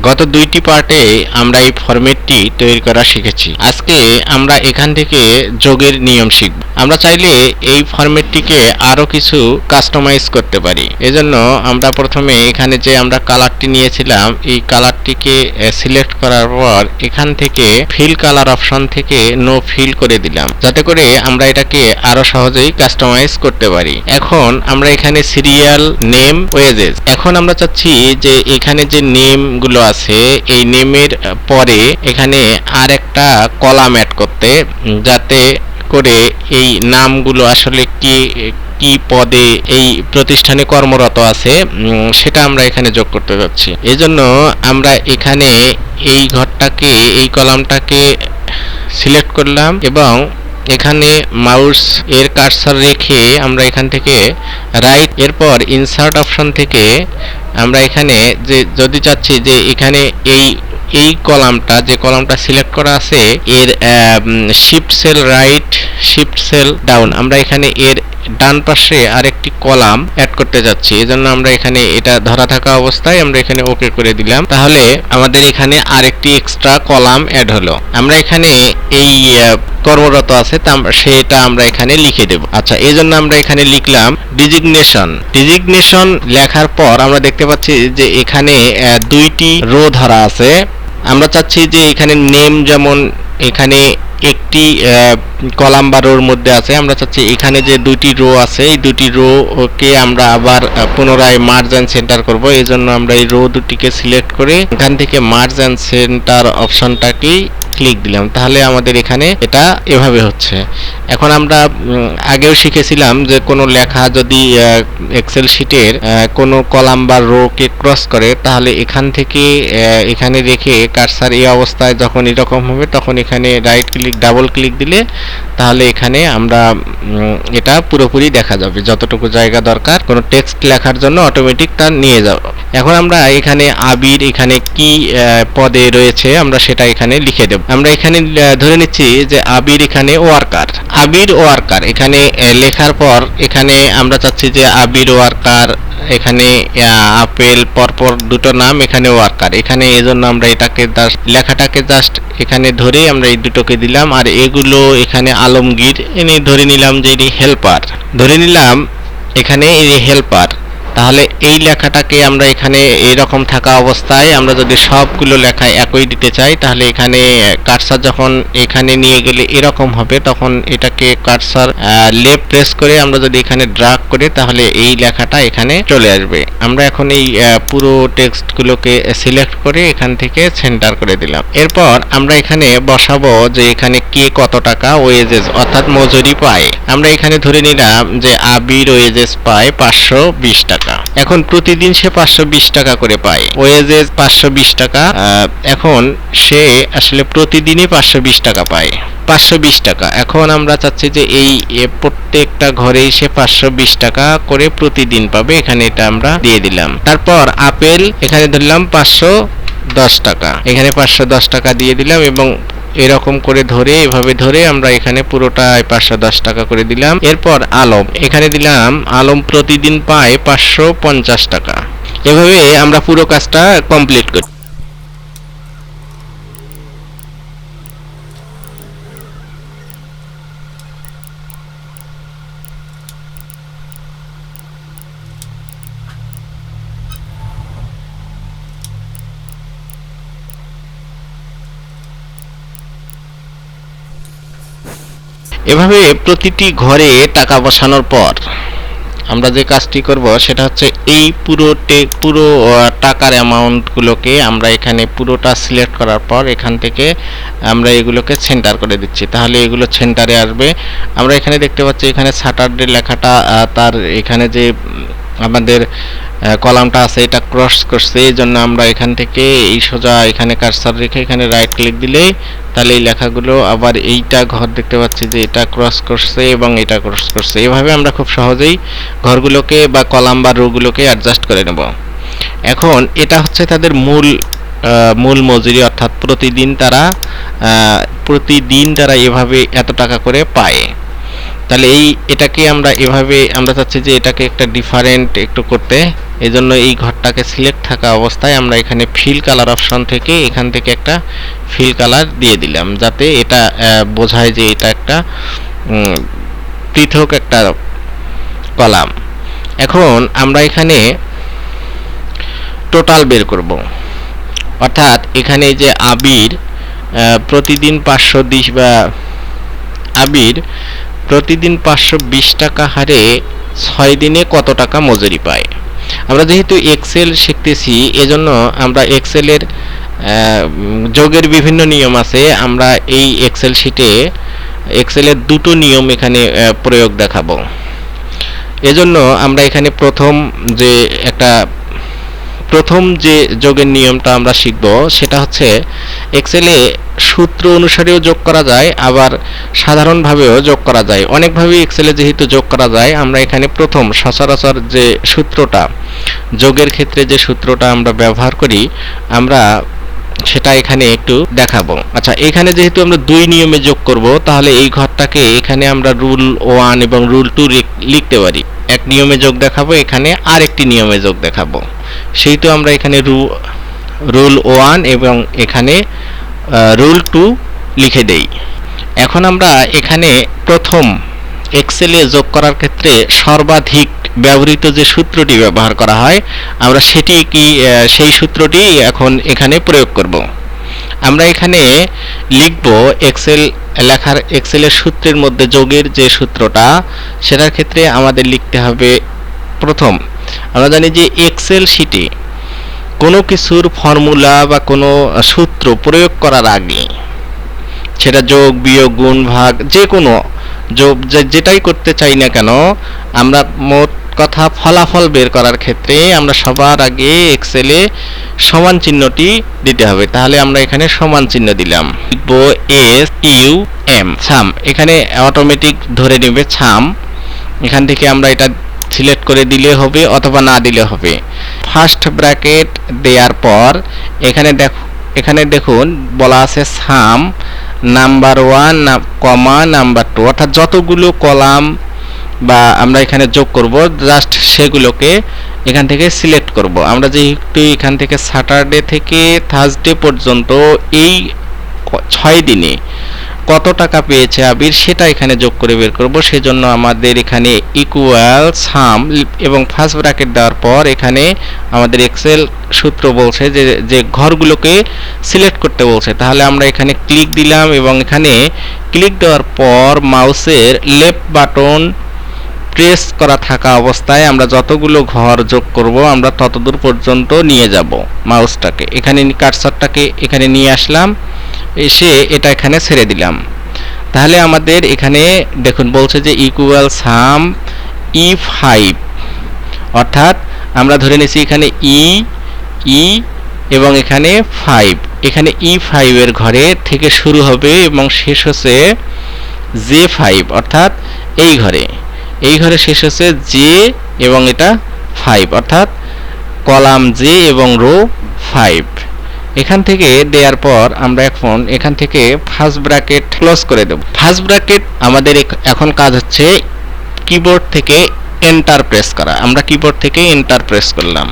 গত দুইটি পার্টে আমরা এই ফরম্যাটটি তৈরি করা শিখেছি। আজকে আমরা এখান থেকে যোগের নিয়ম শিখব। আমরা চাইলে এই ফরম্যাটটিকে আরো কিছু কাস্টমাইজ করতে পারি। এজন্য আমরা প্রথমে এখানে যে আমরা কালারটি নিয়েছিলাম এই কালারটিকে সিলেক্ট করার পর এখান থেকে ফিল কালার অপশন থেকে নো ফিল করে দিলাম, যাতে করে আমরা এটাকে আরো সহজেই কাস্টমাইজ করতে পারি। এখন আমরা এখানে সিরিয়াল নেম ওয়েজেস, এখন আমরা চাচ্ছি যে এখানে যে নেম গুলো আছে এই নেমের পরে এখানে আর একটা কলাম অ্যাড করতে, যাতে করে এই নামগুলো আসলে কি পদে এই প্রতিষ্ঠানে কর্মরত আছে সেটা আমরা এখানে যোগ করতে যাচ্ছি। এজন্য আমরা এখানে এই ঘরটাকে এই কলামটাকে সিলেক্ট করলাম এবং এখানে মাউস এর কার্সর রেখে আমরা এখান থেকে রাইট, এরপর ইনসার্ট অপশন থেকে আমরা এখানে যে যদি চাচ্ছি যে এখানে এই কলামটা যে কলামটা সিলেক্ট করা আছে এর shift cell right shift cell down, আমরা এখানে এর ডান পাশে আরেকটি কলাম অ্যাড করতে যাচ্ছি। এজন্য আমরা এখানে এটা ধরা থাকা অবস্থায় আমরা এখানে ওকে করে দিলাম। তাহলে আমাদের এখানে আরেকটি এক্সট্রা কলাম অ্যাড হলো। আমরা এখানে এই কর্মরত আছে সেটা আমরা এখানে লিখে দেব। আচ্ছা, এই জন্য আমরা এখানে লিখলাম ডিজিগনেশন লেখার পর আমরা দেখতে পাচ্ছি যে এখানে দুইটি রো ধরা আছে। আমরা চাচ্ছি যে এখানে নেম যেমন এখানে একটি কলাম বা রোর মধ্যে আছে, আমরা চাচ্ছি এখানে যে দুইটি রো আছে এই দুটি রো কে আমরা আবার পুনরায় মার্জ এন্ড সেন্টার করব। এই জন্য আমরা এই রো দুটিকে সিলেক্ট করে এখান থেকে মার্জ এন্ড সেন্টার অপশনটাকেই ক্লিক দিলাম। তাহলে আমাদের এখানে এটা এভাবে হচ্ছে। এখন আমরা আগেও শিখেছিলাম যে কোনো লেখা যদি এক্সেল শিটের কোনো কলাম বা রো কে ক্রস করে তাহলে এখান থেকে এখানে রেখে কার্সার এই অবস্থায় যখন এরকম হবে তখন এখানে রাইট ক্লিক ডাবল ক্লিক দিলে তাহলে এখানে আমরা এটা পুরোপুরি দেখা যাবে, যতটুকু জায়গা দরকার কোনো টেক্সট লেখার জন্য অটোমেটিক তা নিয়ে যাব। এখন আমরা এখানে আবির এখানে কি পদে রয়েছে আমরা সেটা এখানে লিখে দেব। আমরা এখানে ধরে নিচ্ছি যে আবির এখানে ওয়ার্কার এখানে লেখার পর এখানে আমরা চাচ্ছি যে আবির ওয়ার্কার, এখানে আপেল পরপর দুটো নাম, এখানে ওয়ার্কার, এখানে এজন্য আমরা এটাকে লেখাটাকে জাস্ট এখানে ধরে আমরা এই দুটোকে দিলাম। আর এগুলো এখানে আলমগীর এনে ধরে নিলাম যে এটি হেল্পার, ধরে নিলাম এখানে এই হেল্পার। তাহলে এই লেখাটাকে আমরা এখানে এইরকম থাকা অবস্থায় আমরা যদি সবগুলো লেখা একই দিতে চাই তাহলে এখানে কার্সার যখন এখানে নিয়ে গেলে এরকম হবে, তখন এটাকে কার্সার লেফট প্রেস করে আমরা যদি এখানে ড্রাগ করি তাহলে এই লেখাটা এখানে চলে আসবে। আমরা এখন এই পুরো টেক্সটগুলোকে সিলেক্ট করে এখান থেকে সেন্টার করে দিলাম। এরপর আমরা এখানে বসাবো যে এখানে কে কত টাকা ওয়েজেস অর্থাৎ মজুরি পায়। আমরা এখানে ধরে নিলাম যে আবির ওয়েজেস পায় 520 টাকা। এখন প্রতিদিন সে 520 টাকা করে পায়, ওয়েজেস 520 টাকা। এখন সে আসলে প্রতিদিনই 520 টাকা পায়, 520 টাকা। এখন আমরা চাচ্ছি যে এই প্রত্যেকটা ঘরেই সে 520 টাকা করে প্রতিদিন পাবে, এখানে এটা আমরা দিয়ে দিলাম। তারপর আপেল এখানে ধরলাম 510 টাকা, এখানে 510 টাকা দিয়ে দিলাম এবং এরকম করে ধরে এভাবে ধরে আমরা এখানে পুরোটাই 510 টাকা করে দিলাম। এরপর আলম এখানে দিলাম আলম প্রতিদিন পায় 550 টাকা। এভাবে আমরা পুরো কাজটা কমপ্লিট করি। এভাবে প্রতিটি ঘরে টাকা বসানোর পর আমরা যে কাজটি করব সেটা হচ্ছে এই পুরো টাকার অ্যামাউন্টগুলোকে আমরা এখানে পুরোটা সিলেক্ট করার পর এখান থেকে আমরা এগুলোকে সেন্টার করে দিচ্ছি, তাহলে এগুলো সেন্টারে আসবে। আমরা এখানে দেখতে পাচ্ছি এখানে স্যাটারডে লেখাটা তার এখানে যে আমাদের কলামটা আছে এটা ক্রস করছে, এই জন্য আমরা এখান থেকে এই সোজা এখানে কার্সার রেখে এখানে রাইট ক্লিক দিলেই তাহলে এই লেখাগুলো আবার এইটা ঘর দেখতে পাচ্ছি যে এটা ক্রস করছে এবং এটা ক্রস করছে। এভাবে আমরা খুব সহজেই ঘরগুলোকে বা কলাম বা রোগুলোকে অ্যাডজাস্ট করে নেব। এখন এটা হচ্ছে তাদের মূল মজুরি, অর্থাৎ প্রতিদিন তারা এভাবে এত টাকা করে পায়। তাহলে এটাকে আমরা এভাবে আমরা চাচ্ছি যে এটাকে একটা ডিফারেন্ট একটু করতে, এই জন্য এই ঘরটাকে সিলেক্ট থাকা অবস্থায় আমরা এখানে ফিল কালার অপশন থেকে এখান থেকে একটা ফিল কালার দিয়ে দিলাম, যাতে এটা বোঝায় যে এটা একটা পৃথক একটা কলাম। এখন আমরা এখানে টোটাল বের করব, অর্থাৎ এখানে যে আবির প্রতিদিন 520 বা আবির প্রতিদিন 520 টাকা হারে 6 দিনে কত টাকা মজুরি পায়। আমরা যেহেতু এক্সেল শিখতেছি, এজন্য আমরা এক্সেলের যোগের বিভিন্ন নিয়ম আছে। আমরা এই এক্সেল শিটে এক্সেলের দুটো নিয়ম এখানে প্রয়োগ দেখাবো। এজন্য আমরা এখানে প্রথম যে যোগের নিয়মটা আমরা শিখব সেটা হচ্ছে এক্সেলে সূত্র অনুসারেও যোগ করা যায়, আবার সাধারণভাবেও যোগ করা যায়। অনেকভাবে এক্সেলে যেহেতু যোগ করা যায়, আমরা এখানে প্রথম সচরাচর যে সূত্রটা যোগের ক্ষেত্রে যে সূত্রটা আমরা ব্যবহার করি, আমরা সেটা এখানে একটু দেখাবো। আচ্ছা, এখানে যেহেতু আমরা 2 নিয়মে যোগ করব, তাহলে এই ঘরটাকে এখানে আমরা রুল 1 এবং রুল 2 লিখতে পারি। এক নিয়মে যোগ দেখাবো, এখানে আরেকটি নিয়মে যোগ দেখাবো। সেই তো আমরা এখানে রুল 1 এবং এখানে রুল 2 লিখে দেই। এখন আমরা এখানে প্রথম এক্সেলে যোগ করার ক্ষেত্রে সর্বাধিক ব্যবহৃত যে সূত্রটি ব্যবহার করা হয়, আমরা সেই সূত্রটি এখন এখানে প্রয়োগ করব। আমরা এখানে লিখব এক্সেলের সূত্রের মধ্যে যোগের যে সূত্রটা, সেটার ক্ষেত্রে আমাদের লিখতে হবে প্রথম। আমরা জানি যে এক্সেল শিটে কোনো কিছুর ফর্মুলা বা কোনো সূত্র প্রয়োগ করার আগে, সেটা যোগ বিয়োগ গুণ ভাগ যে কোনো যেটাই করতে চাই না কেন, আমরা মোট কথা ফলাফল বের করার ক্ষেত্রে আমরা সবার আগে এক্সেলে সমান চিহ্নটি দিতে হবে। তাহলে আমরা এখানে সমান চিহ্ন দিলাম, লিখব SUM সাম। এখানে অটোমেটিক ধরে নেবে সাম। এখান থেকে আমরা এটা সিলেক্ট করে দিলে হবে অথবা না দিলে হবে। ফার্স্ট ব্র্যাকেট দেওয়ার পর এখানে দেখুন বলা আছে সাম নাম্বার 1 কমা নাম্বার 2, অর্থাৎ যতগুলো কলাম বা আমরা এখানে যোগ করব, জাস্ট সেগুলোকে এখান থেকে সিলেক্ট করব। আমরা যেহেতু এখান থেকে স্যাটারডে থেকে থার্সডে পর্যন্ত এই 6 দিনে কত টাকা পেয়েছে আবির, সেটা এখানে যোগ করে বের করব। সেজন্য আমাদের এখানে ইকুয়াল সাম এবং ফার্স্ট ব্র্যাকেট দেওয়ার পর এখানে আমাদের এক্সেল সূত্র বলছে যে ঘরগুলোকে সিলেক্ট করতে বলছে। তাহলে আমরা এখানে ক্লিক দিলাম এবং এখানে ক্লিক দেওয়ার পর মাউসের লেফট বাটন প্রেস করা থাকা অবস্থায় আমরা যতগুলো ঘর যোগ করব, আমরা ততদূর পর্যন্ত নিয়ে যাব মাউসটাকে। এখানে কার্সারটাকে এখানে নিয়ে আসলাম, এসে এটা এখানে ছেড়ে দিলাম। তাহলে আমাদের এখানে দেখুন বলছে যে ইকুয়াল সাম E5, অর্থাৎ আমরা ধরে নিয়েছি এখানে ই এবং এখানে 5। এখানে E5 এর ঘরে থেকে শুরু হবে এবং শেষ হচ্ছে J5, অর্থাৎ এই ঘরে শেষ হচ্ছে J এবং এটা 5, অর্থাৎ কলাম J এবং রো 5। এখান থেকে দেওয়ার পর আমরা এখান থেকে ফার্স্ট ব্র্যাকেট ক্লোজ করে দেব। ফার্স্ট ব্র্যাকেট আমাদের এখন কাজ হচ্ছে কিবোর্ড থেকে এন্টার প্রেস করা। আমরা কিবোর্ড থেকে এন্টার প্রেস করলাম,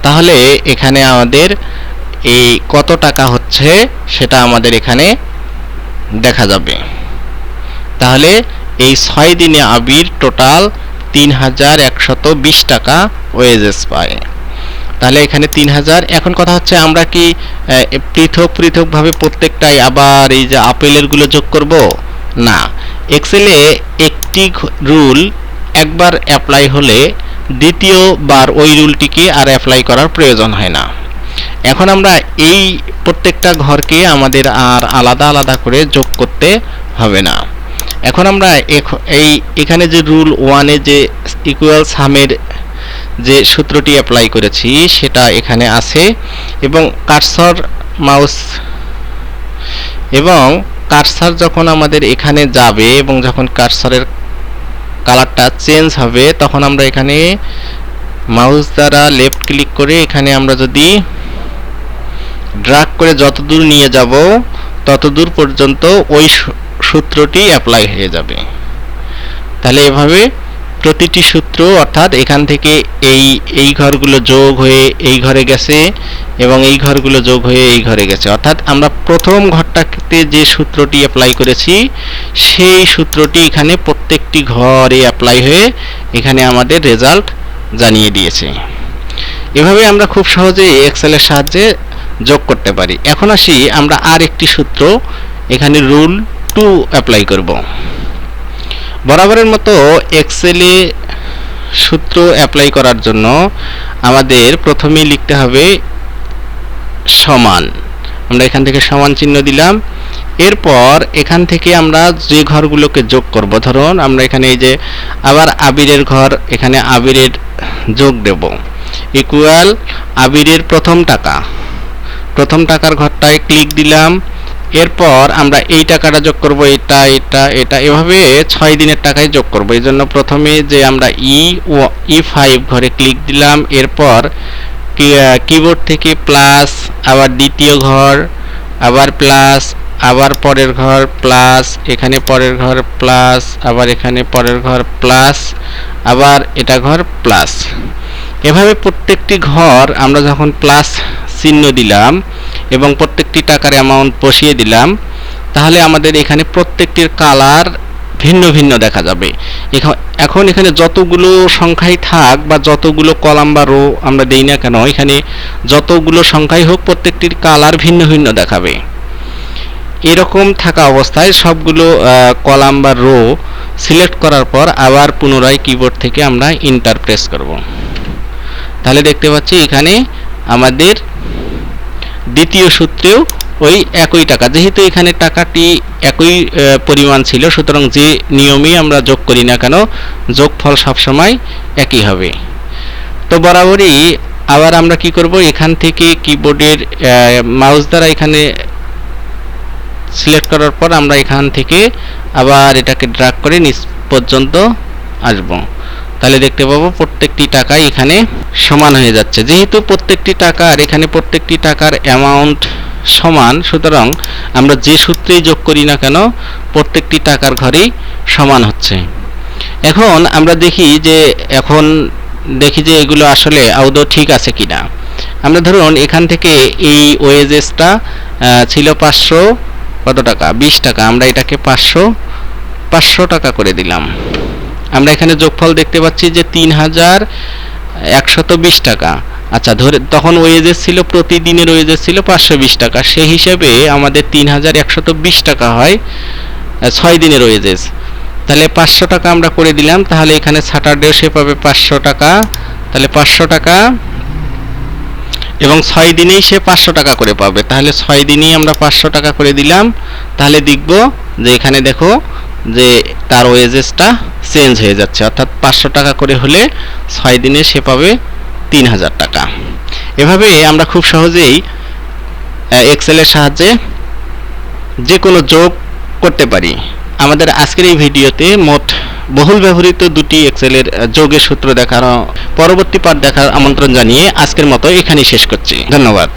তাহলে এখানে আমাদের এই কত টাকা হচ্ছে সেটা আমাদের এখানে দেখা যাবে। তাহলে এই 6 দিনে আবির টোটাল 3120 টাকা ওয়েজেস পায়। তাহলে এখানে 3000। এখন কথা হচ্ছে আমরা কি পৃথকভাবে প্রত্যেকটাই আবার এই যে আপেলের গুলো যোগ করব? না, এক্সেলে একটি রুল একবার অ্যাপ্লাই হলে দ্বিতীয়বার ওই রুলটিকে আর অ্যাপ্লাই করার প্রয়োজন হয় না। এখন আমরা এই প্রত্যেকটা ঘরকে আমাদের আর আলাদা আলাদা করে যোগ করতে হবে না। এখন আমরা এখানে যে রুল 1 এ যে ইকুয়াল সামের যে সূত্রটি অ্যাপ্লাই করেছি সেটা এখানে আছে, এবং কার্সার যখন আমাদের এখানে যাবে এবং যখন কার্সারের কালারটা চেঞ্জ হবে, তখন আমরা এখানে মাউস দ্বারা লেফট ক্লিক করে এখানে আমরা যদি ড্র্যাগ করে যতদূর নিয়ে যাব ততদূর পর্যন্ত ওই সূত্রটি অ্যাপ্লাই হয়ে যাবে। তাহলে এভাবে প্রতিটি সূত্র অর্থাৎ এখান থেকে এই ঘরগুলো যোগ হয়ে এই ঘরে গেছে এবং এই ঘরগুলো যোগ হয়ে এই ঘরে গেছে, অর্থাৎ আমরা প্রথম ঘরটাতে যে সূত্রটি অ্যাপ্লাই করেছি সেই সূত্রটি এখানে প্রত্যেকটি ঘরে অ্যাপ্লাই হয়ে এখানে আমাদের রেজাল্ট জানিয়ে দিয়েছে। এভাবে আমরা খুব সহজেই এক্সেলের সাহায্যে যোগ করতে পারি। এখন আসি আমরা আর একটি সূত্র এখানে রুল 2 অ্যাপ্লাই করব। বরাবরের মতো এক্সেলে সূত্র অ্যাপ্লাই করার জন্য আমাদের প্রথমেই লিখতে হবে সমান। আমরা এখান থেকে সমান চিহ্ন দিলাম। এরপর এখান থেকে আমরা যে ঘরগুলোকে যোগ করব, ধরুন আমরা এখানে এই যে আবার আবিরের ঘর, এখানে আবিরের যোগ দেব, ইকুয়াল আবিরের প্রথম টাকার ঘরটায় ক্লিক দিলাম। এরপর আমরা এই টাকাটা যোগ করব, এটা এভাবে 6 দিনের টাকায় যোগ করব। এই জন্য প্রথমে যে আমরা E5 ঘরে ক্লিক দিলাম, এরপর কিবোর্ড থেকে প্লাস, আবার দ্বিতীয় ঘর, আবার প্লাস, আবার পরের ঘর প্লাস, এখানে পরের ঘর প্লাস, আবার এখানে পরের ঘর প্লাস, আবার এটা ঘর প্লাস। এভাবে প্রত্যেকটি ঘর আমরা যখন প্লাস চিহ্ন দিলাম এবং প্রত্যেকটি টাকার অ্যামাউন্ট বসিয়ে দিলাম, তাহলে আমাদের এখানে প্রত্যেকটির কালার ভিন্ন ভিন্ন দেখা যাবে। এখন এখানে যতগুলো সংখ্যাই থাক বা যতগুলো কলাম বা রো আমরা দেই না কেন, এখানে যতগুলো সংখ্যাই হোক প্রত্যেকটির কালার ভিন্ন ভিন্ন দেখাবে। এরকম থাকা অবস্থায় সবগুলো কলাম বা রো সিলেক্ট করার পর আবার পুনরায় কিবোর্ড থেকে আমরা এন্টার প্রেস করব। তাহলে দেখতে পাচ্ছি এখানে আমাদের দ্বিতীয় সূত্রেও ওই একই টাকা, যেহেতু এখানে টাকাটি একই পরিমাণ ছিল, সুতরাং যে নিয়মেই আমরা যোগ করি না কেন যোগফল সবসময় একই হবে। তো বরাবরই আবার আমরা কি করব, এখান থেকে কিবোর্ডের মাউস দ্বারা এখানে সিলেক্ট করার পর আমরা এখান থেকে আবার এটাকে ড্র্যাগ করে নিচ পর্যন্ত আসব। তাহলে দেখতে পাবো প্রত্যেকটি টাকাই এখানে সমান হয়ে যাচ্ছে। যেহেতু প্রত্যেকটি টাকার অ্যামাউন্ট সমান, সুতরাং আমরা যে সূত্রেই যোগ করি না কেন প্রত্যেকটি টাকার ঘরেই সমান হচ্ছে। এখন আমরা দেখি যে এগুলো আসলে আদৌ ঠিক আছে কিনা। আমরা ধরুন এখান থেকে এই ওয়েজেসটা ছিল 500 কত টাকা, 20 টাকা, আমরা এটাকে 500 টাকা করে দিলাম। আমরা এখানে যোগফল দেখতে পাচ্ছি যে 3120 টাকা। আচ্ছা, তখন ওয়েজেস ছিল, প্রতিদিনের ওয়েজেস ছিল 520 টাকা, সেই হিসাবে আমাদের 3120 টাকা হয় 6 দিনের ওয়েজেস। তাহলে 500 টাকা আমরা করে দিলাম। তাহলে এখানে স্যাটারডেও সে পাবে 500 টাকা। তাহলে 500 টাকা এবং 6 দিনেই সে 500 টাকা করে পাবে। তাহলে 6 দিনেই আমরা 500 টাকা করে দিলাম। তাহলে দেখব যে এখানে দেখো যে তার ওয়েজেসটা চেঞ্জ হয়ে যাচ্ছে, অর্থাৎ 500 টাকা করে হলে 6 দিনে সে পাবে 3000 টাকা। এভাবে আমরা খুব সহজেই এক্সেলের সাহায্যে যে কোনো যোগ করতে পারি। আমাদের আজকের এই ভিডিওতে মোট বহুল ব্যবহৃত দুটি এক্সেলের যোগের সূত্র দেখার পরবর্তী পাঠ দেখার আমন্ত্রণ জানিয়ে আজকের মতো এখানেই শেষ করছি। ধন্যবাদ।